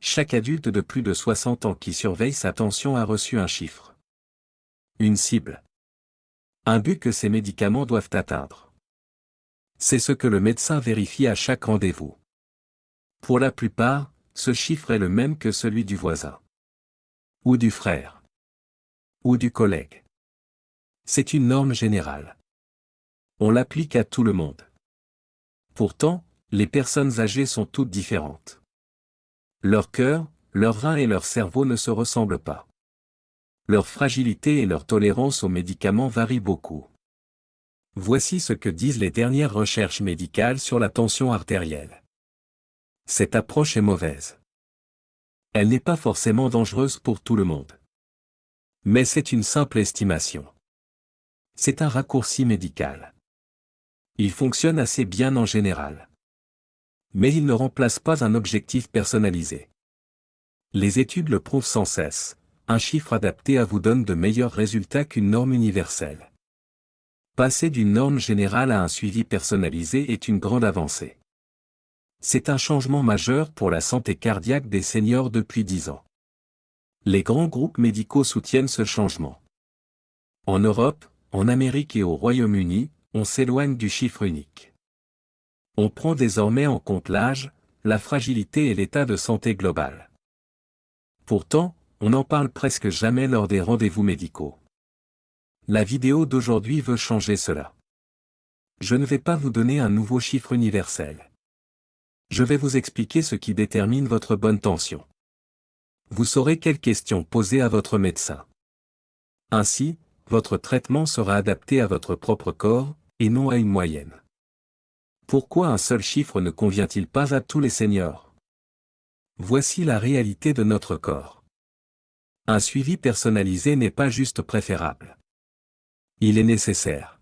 Chaque adulte de plus de 60 ans qui surveille sa tension a reçu un chiffre. Une cible. Un but que ces médicaments doivent atteindre. C'est ce que le médecin vérifie à chaque rendez-vous. Pour la plupart, ce chiffre est le même que celui du voisin. Ou du frère. Ou du collègue. C'est une norme générale. On l'applique à tout le monde. Pourtant, les personnes âgées sont toutes différentes. Leur cœur, leurs reins et leur cerveau ne se ressemblent pas. Leur fragilité et leur tolérance aux médicaments varient beaucoup. Voici ce que disent les dernières recherches médicales sur la tension artérielle. Cette approche est mauvaise. Elle n'est pas forcément dangereuse pour tout le monde. Mais c'est une simple estimation. C'est un raccourci médical. Il fonctionne assez bien en général. Mais il ne remplace pas un objectif personnalisé. Les études le prouvent sans cesse, un chiffre adapté à vous donne de meilleurs résultats qu'une norme universelle. Passer d'une norme générale à un suivi personnalisé est une grande avancée. C'est un changement majeur pour la santé cardiaque des seniors depuis 10 ans. Les grands groupes médicaux soutiennent ce changement. En Europe, en Amérique et au Royaume-Uni, on s'éloigne du chiffre unique. On prend désormais en compte l'âge, la fragilité et l'état de santé global. Pourtant, on n'en parle presque jamais lors des rendez-vous médicaux. La vidéo d'aujourd'hui veut changer cela. Je ne vais pas vous donner un nouveau chiffre universel. Je vais vous expliquer ce qui détermine votre bonne tension. Vous saurez quelles questions poser à votre médecin. Ainsi, votre traitement sera adapté à votre propre corps, et non à une moyenne. Pourquoi un seul chiffre ne convient-il pas à tous les seniors? Voici la réalité de notre corps. Un suivi personnalisé n'est pas juste préférable. Il est nécessaire.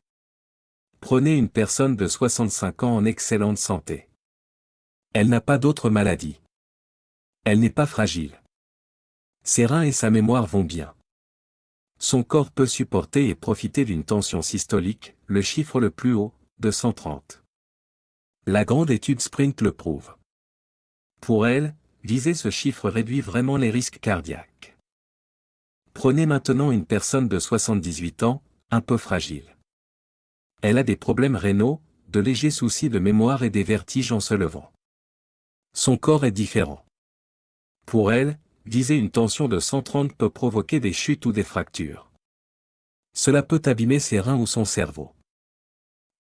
Prenez une personne de 65 ans en excellente santé. Elle n'a pas d'autres maladies. Elle n'est pas fragile. Ses reins et sa mémoire vont bien. Son corps peut supporter et profiter d'une tension systolique, le chiffre le plus haut, de 130. La grande étude Sprint le prouve. Pour elle, viser ce chiffre réduit vraiment les risques cardiaques. Prenez maintenant une personne de 78 ans, un peu fragile. Elle a des problèmes rénaux, de légers soucis de mémoire et des vertiges en se levant. Son corps est différent. Pour elle, viser une tension de 130 peut provoquer des chutes ou des fractures. Cela peut abîmer ses reins ou son cerveau.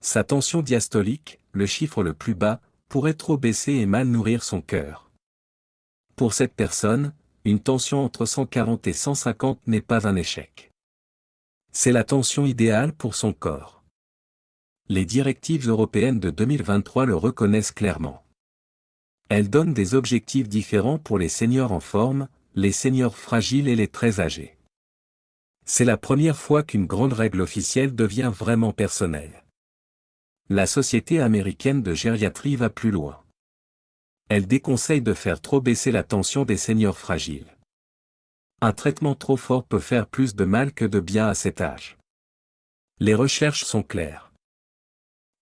Sa tension diastolique, le chiffre le plus bas, pourrait trop baisser et mal nourrir son cœur. Pour cette personne, une tension entre 140 et 150 n'est pas un échec. C'est la tension idéale pour son corps. Les directives européennes de 2023 le reconnaissent clairement. Elles donnent des objectifs différents pour les seniors en forme, les seniors fragiles et les très âgés. C'est la première fois qu'une grande règle officielle devient vraiment personnelle. La Société américaine de gériatrie va plus loin. Elle déconseille de faire trop baisser la tension des seniors fragiles. Un traitement trop fort peut faire plus de mal que de bien à cet âge. Les recherches sont claires.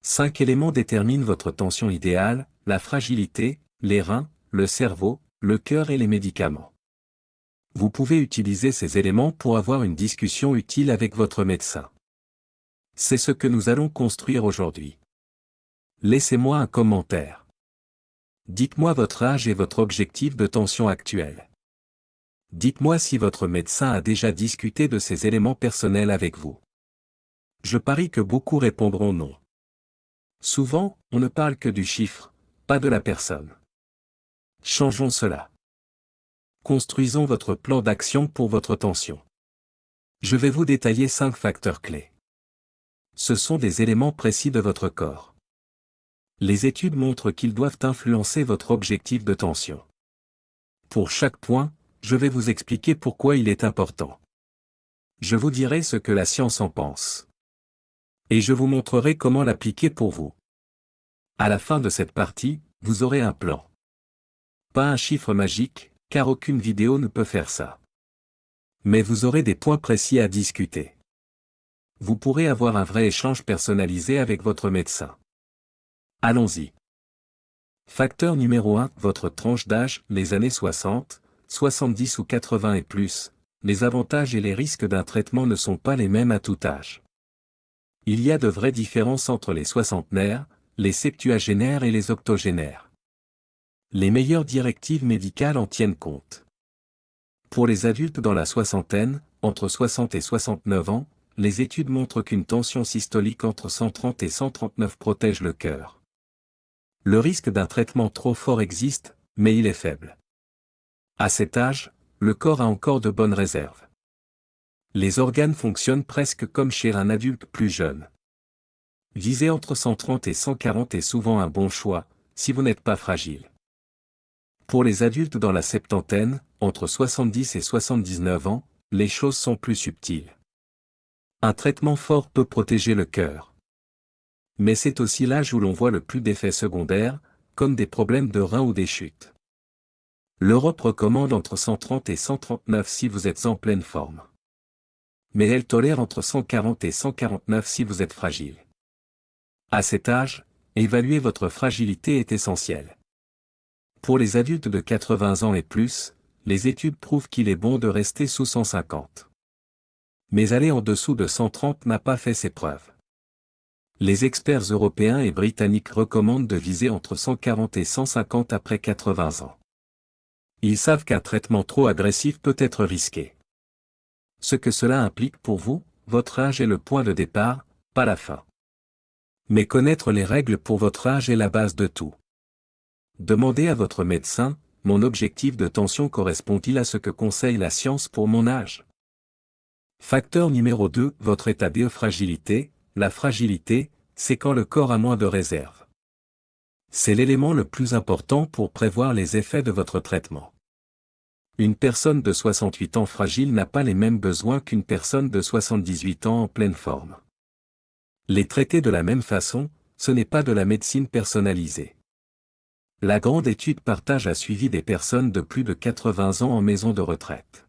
5 éléments déterminent votre tension idéale: la fragilité, les reins, le cerveau, le cœur et les médicaments. Vous pouvez utiliser ces éléments pour avoir une discussion utile avec votre médecin. C'est ce que nous allons construire aujourd'hui. Laissez-moi un commentaire. Dites-moi votre âge et votre objectif de tension actuel. Dites-moi si votre médecin a déjà discuté de ces éléments personnels avec vous. Je parie que beaucoup répondront non. Souvent, on ne parle que du chiffre, pas de la personne. Changeons cela. Construisons votre plan d'action pour votre tension. Je vais vous détailler 5 facteurs clés. Ce sont des éléments précis de votre corps. Les études montrent qu'ils doivent influencer votre objectif de tension. Pour chaque point, je vais vous expliquer pourquoi il est important. Je vous dirai ce que la science en pense. Et je vous montrerai comment l'appliquer pour vous. À la fin de cette partie, vous aurez un plan. Pas un chiffre magique, car aucune vidéo ne peut faire ça. Mais vous aurez des points précis à discuter. Vous pourrez avoir un vrai échange personnalisé avec votre médecin. Allons-y. Facteur numéro 1, votre tranche d'âge, les années 60, 70 ou 80 et plus, les avantages et les risques d'un traitement ne sont pas les mêmes à tout âge. Il y a de vraies différences entre les soixantenaires, les septuagénaires et les octogénaires. Les meilleures directives médicales en tiennent compte. Pour les adultes dans la soixantaine, entre 60 et 69 ans, les études montrent qu'une tension systolique entre 130 et 139 protège le cœur. Le risque d'un traitement trop fort existe, mais il est faible. À cet âge, le corps a encore de bonnes réserves. Les organes fonctionnent presque comme chez un adulte plus jeune. Viser entre 130 et 140 est souvent un bon choix, si vous n'êtes pas fragile. Pour les adultes dans la septantaine, entre 70 et 79 ans, les choses sont plus subtiles. Un traitement fort peut protéger le cœur. Mais c'est aussi l'âge où l'on voit le plus d'effets secondaires, comme des problèmes de reins ou des chutes. L'Europe recommande entre 130 et 139 si vous êtes en pleine forme. Mais elle tolère entre 140 et 149 si vous êtes fragile. À cet âge, évaluer votre fragilité est essentiel. Pour les adultes de 80 ans et plus, les études prouvent qu'il est bon de rester sous 150. Mais aller en dessous de 130 n'a pas fait ses preuves. Les experts européens et britanniques recommandent de viser entre 140 et 150 après 80 ans. Ils savent qu'un traitement trop agressif peut être risqué. Ce que cela implique pour vous, votre âge est le point de départ, pas la fin. Mais connaître les règles pour votre âge est la base de tout. Demandez à votre médecin, mon objectif de tension correspond-il à ce que conseille la science pour mon âge? Facteur numéro 2, votre état de fragilité. La fragilité, c'est quand le corps a moins de réserve. C'est l'élément le plus important pour prévoir les effets de votre traitement. Une personne de 68 ans fragile n'a pas les mêmes besoins qu'une personne de 78 ans en pleine forme. Les traiter de la même façon, ce n'est pas de la médecine personnalisée. La grande étude Partage a suivi des personnes de plus de 80 ans en maison de retraite.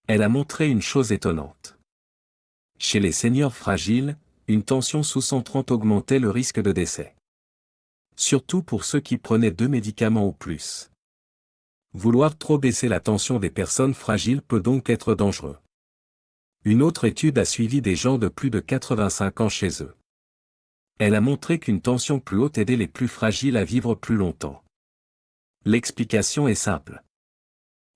Elle a montré une chose étonnante. Chez les seniors fragiles, une tension sous 130 augmentait le risque de décès. Surtout pour ceux qui prenaient 2 médicaments ou plus. Vouloir trop baisser la tension des personnes fragiles peut donc être dangereux. Une autre étude a suivi des gens de plus de 85 ans chez eux. Elle a montré qu'une tension plus haute aidait les plus fragiles à vivre plus longtemps. L'explication est simple.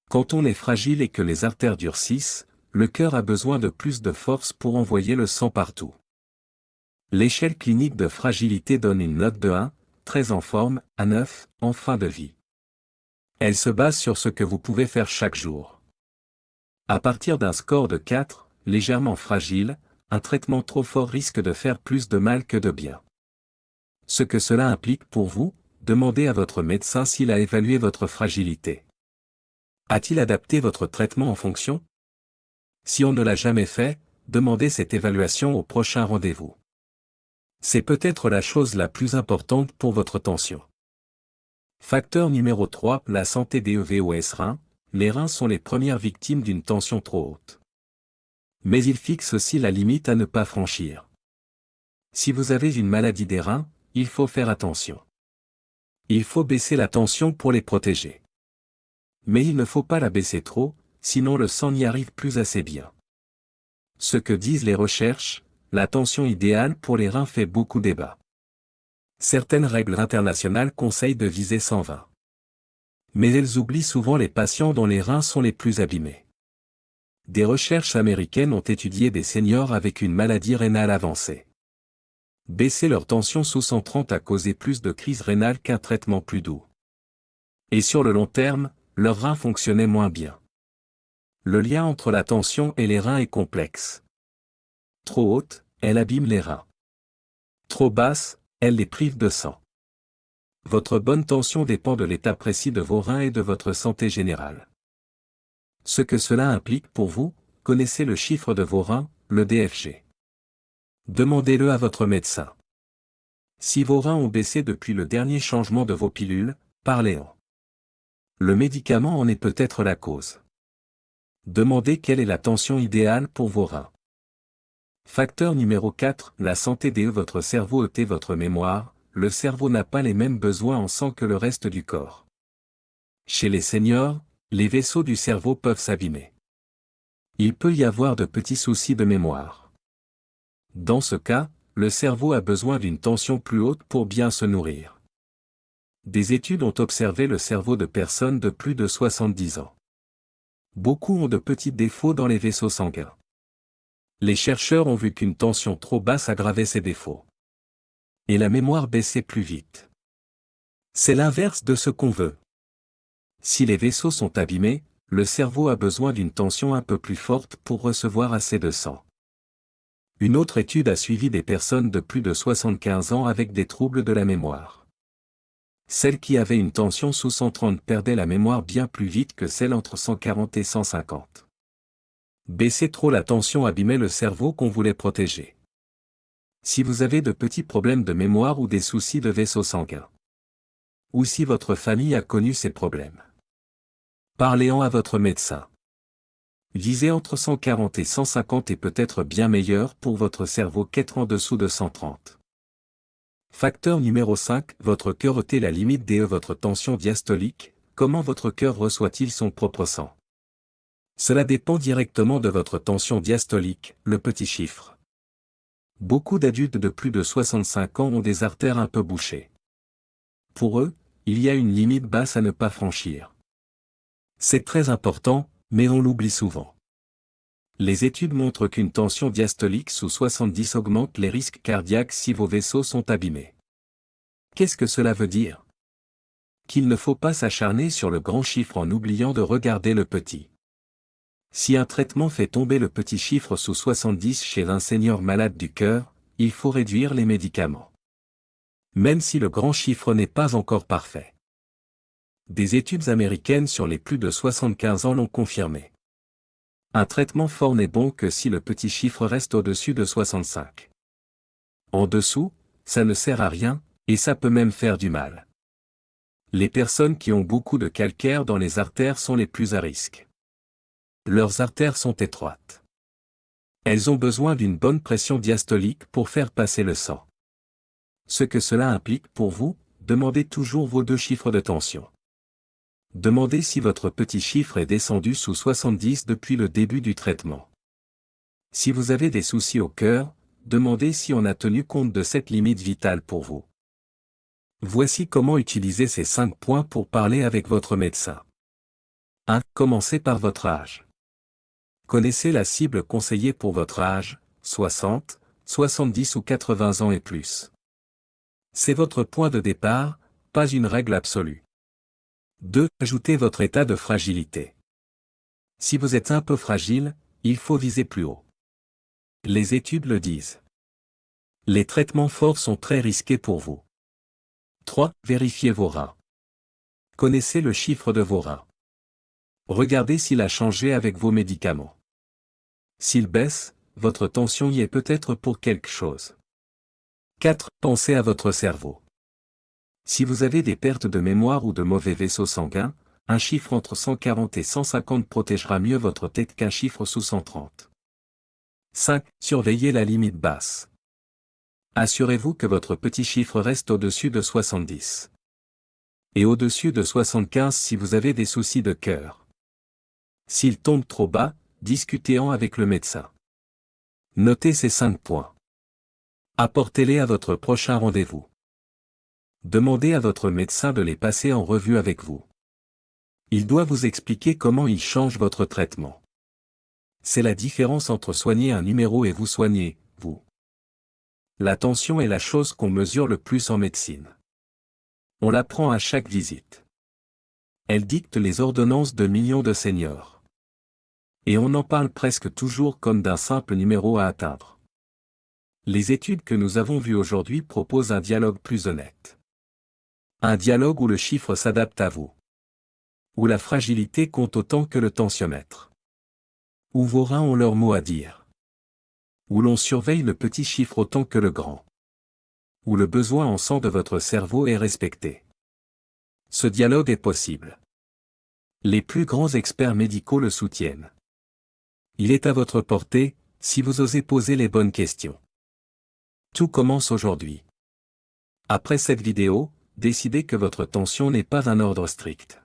Quand on est fragile et que les artères durcissent, le cœur a besoin de plus de force pour envoyer le sang partout. L'échelle clinique de fragilité donne une note de 1, très en forme, à 9, en fin de vie. Elle se base sur ce que vous pouvez faire chaque jour. À partir d'un score de 4, légèrement fragile, un traitement trop fort risque de faire plus de mal que de bien. Ce que cela implique pour vous, demandez à votre médecin s'il a évalué votre fragilité. A-t-il adapté votre traitement en fonction? Si on ne l'a jamais fait, demandez cette évaluation au prochain rendez-vous. C'est peut-être la chose la plus importante pour votre tension. Facteur numéro 3, la santé des EVOS reins. Les reins sont les premières victimes d'une tension trop haute. Mais ils fixent aussi la limite à ne pas franchir. Si vous avez une maladie des reins, il faut faire attention. Il faut baisser la tension pour les protéger. Mais il ne faut pas la baisser trop, sinon le sang n'y arrive plus assez bien. Ce que disent les recherches, la tension idéale pour les reins fait beaucoup débat. Certaines règles internationales conseillent de viser 120. Mais elles oublient souvent les patients dont les reins sont les plus abîmés. Des recherches américaines ont étudié des seniors avec une maladie rénale avancée. Baisser leur tension sous 130 a causé plus de crises rénales qu'un traitement plus doux. Et sur le long terme, leurs reins fonctionnaient moins bien. Le lien entre la tension et les reins est complexe. Trop haute, elle abîme les reins. Trop basse, elle les prive de sang. Votre bonne tension dépend de l'état précis de vos reins et de votre santé générale. Ce que cela implique pour vous, connaissez le chiffre de vos reins, le DFG. Demandez-le à votre médecin. Si vos reins ont baissé depuis le dernier changement de vos pilules, parlez-en. Le médicament en est peut-être la cause. Demandez quelle est la tension idéale pour vos reins. Facteur numéro 4, la santé des votre cerveau et votre mémoire. le cerveau n'a pas les mêmes besoins en sang que le reste du corps. Chez les seniors, les vaisseaux du cerveau peuvent s'abîmer. Il peut y avoir de petits soucis de mémoire. Dans ce cas, le cerveau a besoin d'une tension plus haute pour bien se nourrir. Des études ont observé le cerveau de personnes de plus de 70 ans. Beaucoup ont de petits défauts dans les vaisseaux sanguins. Les chercheurs ont vu qu'une tension trop basse aggravait ces défauts. Et la mémoire baissait plus vite. C'est l'inverse de ce qu'on veut. Si les vaisseaux sont abîmés, le cerveau a besoin d'une tension un peu plus forte pour recevoir assez de sang. Une autre étude a suivi des personnes de plus de 75 ans avec des troubles de la mémoire. Celles qui avaient une tension sous 130 perdaient la mémoire bien plus vite que celles entre 140 et 150. Baisser trop la tension abîmait le cerveau qu'on voulait protéger. Si vous avez de petits problèmes de mémoire ou des soucis de vaisseau sanguin, ou si votre famille a connu ces problèmes, parlez-en à votre médecin. Visez entre 140 et 150 est peut-être bien meilleur pour votre cerveau qu'être en dessous de 130. Facteur numéro 5, votre cœur ôtez la limite de votre tension diastolique, comment votre cœur reçoit-il son propre sang? Cela dépend directement de votre tension diastolique, le petit chiffre. Beaucoup d'adultes de plus de 65 ans ont des artères un peu bouchées. Pour eux, il y a une limite basse à ne pas franchir. C'est très important, mais on l'oublie souvent. Les études montrent qu'une tension diastolique sous 70 augmente les risques cardiaques si vos vaisseaux sont abîmés. Qu'est-ce que cela veut dire? Qu'il ne faut pas s'acharner sur le grand chiffre en oubliant de regarder le petit. Si un traitement fait tomber le petit chiffre sous 70 chez un senior malade du cœur, il faut réduire les médicaments. Même si le grand chiffre n'est pas encore parfait. Des études américaines sur les plus de 75 ans l'ont confirmé. Un traitement fort n'est bon que si le petit chiffre reste au-dessus de 65. En dessous, ça ne sert à rien, et ça peut même faire du mal. Les personnes qui ont beaucoup de calcaire dans les artères sont les plus à risque. Leurs artères sont étroites. Elles ont besoin d'une bonne pression diastolique pour faire passer le sang. Ce que cela implique pour vous, demandez toujours vos 2 chiffres de tension. Demandez si votre petit chiffre est descendu sous 70 depuis le début du traitement. Si vous avez des soucis au cœur, demandez si on a tenu compte de cette limite vitale pour vous. Voici comment utiliser ces 5 points pour parler avec votre médecin. 1. Commencez par votre âge. Connaissez la cible conseillée pour votre âge, 60, 70 ou 80 ans et plus. C'est votre point de départ, pas une règle absolue. 2. Ajoutez votre état de fragilité. Si vous êtes un peu fragile, il faut viser plus haut. Les études le disent. Les traitements forts sont très risqués pour vous. 3. Vérifiez vos reins. Connaissez le chiffre de vos reins. Regardez s'il a changé avec vos médicaments. S'il baisse, votre tension y est peut-être pour quelque chose. 4. Pensez à votre cerveau. Si vous avez des pertes de mémoire ou de mauvais vaisseaux sanguins, un chiffre entre 140 et 150 protégera mieux votre tête qu'un chiffre sous 130. 5. Surveillez la limite basse. Assurez-vous que votre petit chiffre reste au-dessus de 70. Et au-dessus de 75 si vous avez des soucis de cœur. S'il tombe trop bas, discutez-en avec le médecin. Notez ces 5 points. Apportez-les à votre prochain rendez-vous. Demandez à votre médecin de les passer en revue avec vous. Il doit vous expliquer comment il change votre traitement. C'est la différence entre soigner un numéro et vous soigner, vous. La tension est la chose qu'on mesure le plus en médecine. On la prend à chaque visite. Elle dicte les ordonnances de millions de seniors. Et on en parle presque toujours comme d'un simple numéro à atteindre. Les études que nous avons vues aujourd'hui proposent un dialogue plus honnête. Un dialogue où le chiffre s'adapte à vous. Où la fragilité compte autant que le tensiomètre. Où vos reins ont leur mot à dire. Où l'on surveille le petit chiffre autant que le grand. Où le besoin en sang de votre cerveau est respecté. Ce dialogue est possible. Les plus grands experts médicaux le soutiennent. Il est à votre portée, si vous osez poser les bonnes questions. Tout commence aujourd'hui. Après cette vidéo, décidez que votre tension n'est pas un ordre strict.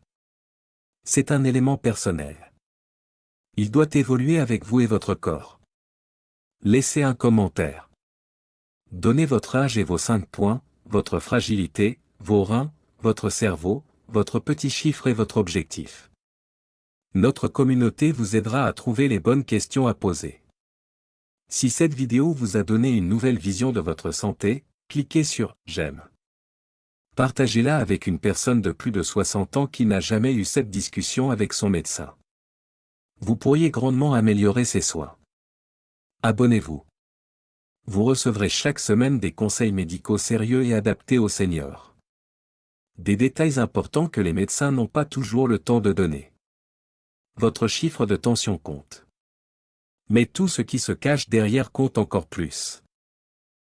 C'est un élément personnel. Il doit évoluer avec vous et votre corps. Laissez un commentaire. Donnez votre âge et vos 5 points, votre fragilité, vos reins, votre cerveau, votre petit chiffre et votre objectif. Notre communauté vous aidera à trouver les bonnes questions à poser. Si cette vidéo vous a donné une nouvelle vision de votre santé, cliquez sur « J'aime ». Partagez-la avec une personne de plus de 60 ans qui n'a jamais eu cette discussion avec son médecin. Vous pourriez grandement améliorer ses soins. Abonnez-vous. Vous recevrez chaque semaine des conseils médicaux sérieux et adaptés aux seniors. Des détails importants que les médecins n'ont pas toujours le temps de donner. Votre chiffre de tension compte. Mais tout ce qui se cache derrière compte encore plus.